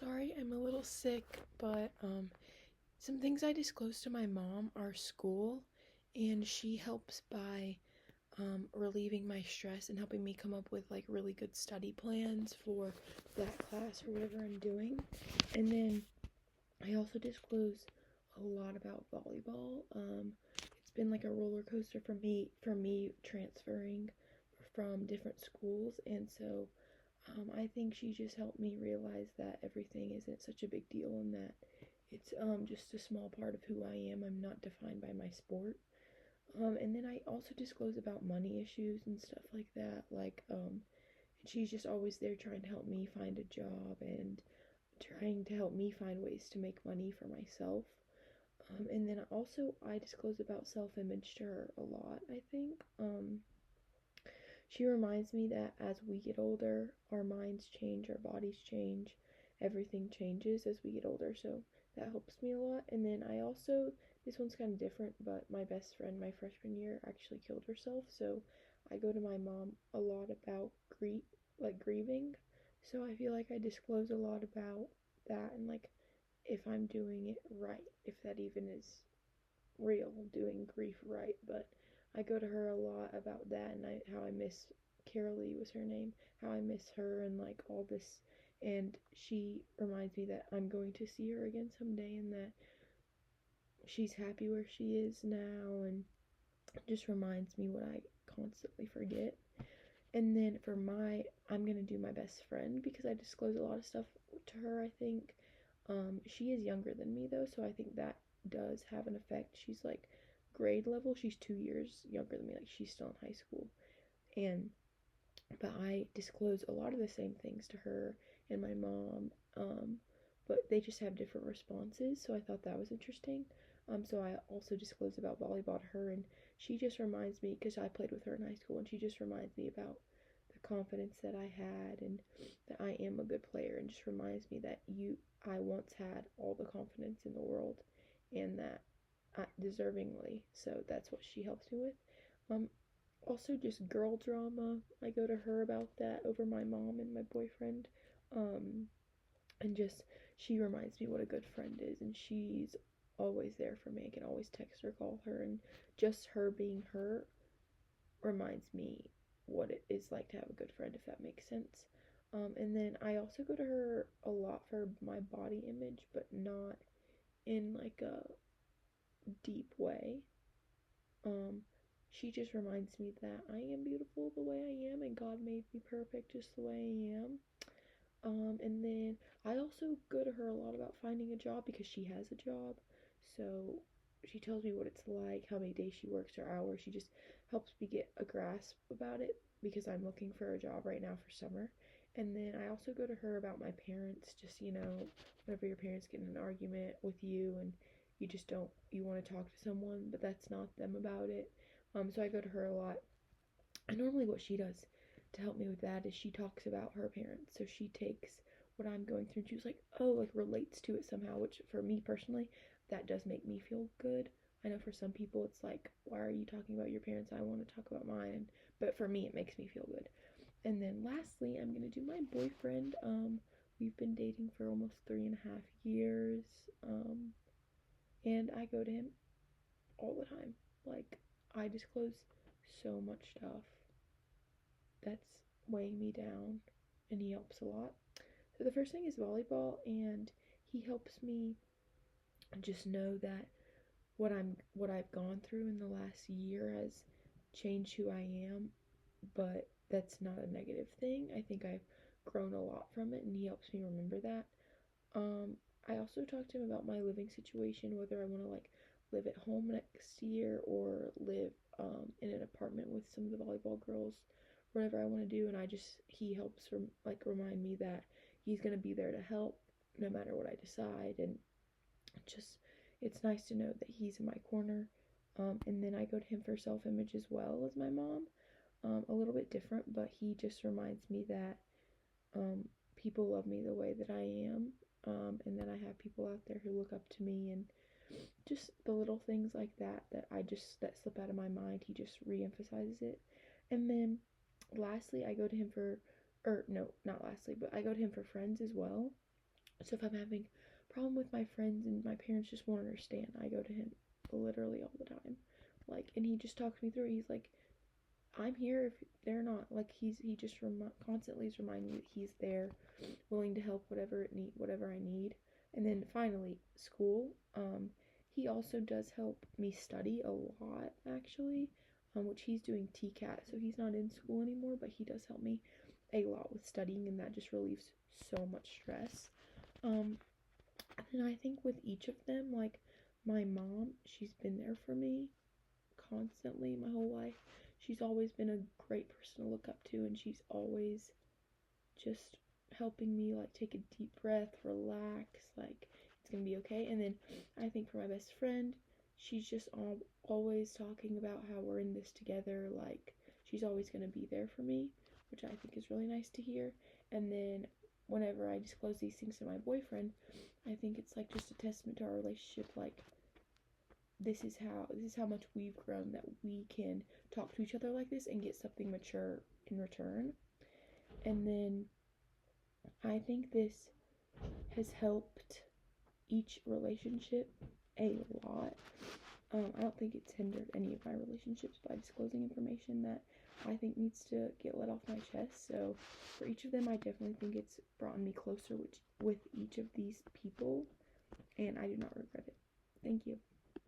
Sorry, I'm a little sick, but some things I disclosed to my mom are school, and she helps by relieving my stress and helping me come up with like really good study plans for that class or whatever I'm doing. And then I also disclose a lot about volleyball. It's been like a roller coaster for me transferring from different schools, and so I think she just helped me realize that everything isn't such a big deal and that it's just a small part of who I am. I'm not defined by my sport. And then I also disclose about money issues and stuff like that. She's just always there trying to help me find a job and trying to help me find ways to make money for myself. And then also I disclose about self-image to her a lot, I think. She reminds me that as we get older, our minds change, our bodies change, everything changes as we get older, so that helps me a lot. And then I also, this one's kind of different, but my best friend my freshman year actually killed herself, so I go to my mom a lot about grieving. So I feel like I disclose a lot about that and like if I'm doing it right, if that even is real, doing grief right. But I go to her a lot about that and how I miss Carolee was her name, how I miss her and like all this. And she reminds me that I'm going to see her again someday and that she's happy where she is now, and just reminds me what I constantly forget. And then I'm gonna do my best friend because I disclose a lot of stuff to her, I think. She is younger than me though, so I think that does have an effect. She's like grade level, she's 2 years younger than me, like she's still in high school. And but I disclose a lot of the same things to her and my mom, but they just have different responses, so I thought that was interesting. So I also disclosed about volleyball to her, and she just reminds me, because I played with her in high school, and she just reminds me about the confidence that I had and that I am a good player, and just reminds me that I once had all the confidence in the world, and that deservingly. So that's what she helps me with. Also just girl drama. I go to her about that over my mom and my boyfriend. Um, and just she reminds me what a good friend is, and she's always there for me. I can always text her, call her, and just her being her reminds me what it is like to have a good friend, if that makes sense. And then I also go to her a lot for my body image, but not in like a deep way. Um, she just reminds me that I am beautiful the way I am and God made me perfect just the way I am. And then I also go to her a lot about finding a job because she has a job. So she tells me what it's like, how many days she works, her hours. She just helps me get a grasp about it because I'm looking for a job right now for summer. And then I also go to her about my parents, just, whenever your parents get in an argument with you and you just don't, you want to talk to someone, but that's not them about it. So I go to her a lot. And normally what she does to help me with that is she talks about her parents. So she takes what I'm going through and she was like, oh, like relates to it somehow, which for me personally, that does make me feel good. I know for some people it's like, why are you talking about your parents? I want to talk about mine. But for me, it makes me feel good. And then lastly, I'm going to do my boyfriend. We've been dating for almost 3.5 years. And I go to him all the time. Like, I disclose so much stuff that's weighing me down, and he helps a lot. So the first thing is volleyball, and he helps me just know that what I've gone through in the last year has changed who I am, but that's not a negative thing. I think I've grown a lot from it, and he helps me remember that. Um, I also talked to him about my living situation, whether I want to like live at home next year or live in an apartment with some of the volleyball girls, whatever I want to do. And he helps remind me that he's gonna be there to help no matter what I decide, and just it's nice to know that he's in my corner. And then I go to him for self-image as well as my mom. A little bit different, but he just reminds me that people love me the way that I am, and that I have people out there who look up to me, and just the little things like that slip out of my mind. He just re-emphasizes it. And then lastly, I go to him for, or no, not lastly, but I go to him for friends as well. So if I'm having a problem with my friends and my parents just won't understand, I go to him literally all the time. Like, and he just talks me through it. He's like, I'm here if they're not. Like, he just constantly is reminding me that he's there, willing to help whatever I need. And then finally, school. He also does help me study a lot, actually, which he's doing TCAT, so he's not in school anymore, but he does help me a lot with studying, and that just relieves so much stress. Um, and I think with each of them, like my mom, she's been there for me constantly my whole life. She's always been a great person to look up to, and she's always just helping me like take a deep breath, relax, like it's gonna be okay. And then I think for my best friend, she's just always talking about how we're in this together, like she's always gonna be there for me, which I think is really nice to hear. And then whenever I disclose these things to my boyfriend, I think it's like just a testament to our relationship, like this is how much we've grown, that we can talk to each other like this and get something mature in return. And then I think this has helped each relationship a lot. I don't think it's hindered any of my relationships by disclosing information that I think needs to get let off my chest. So for each of them, I definitely think it's brought me closer with each of these people, and I do not regret it. Thank you.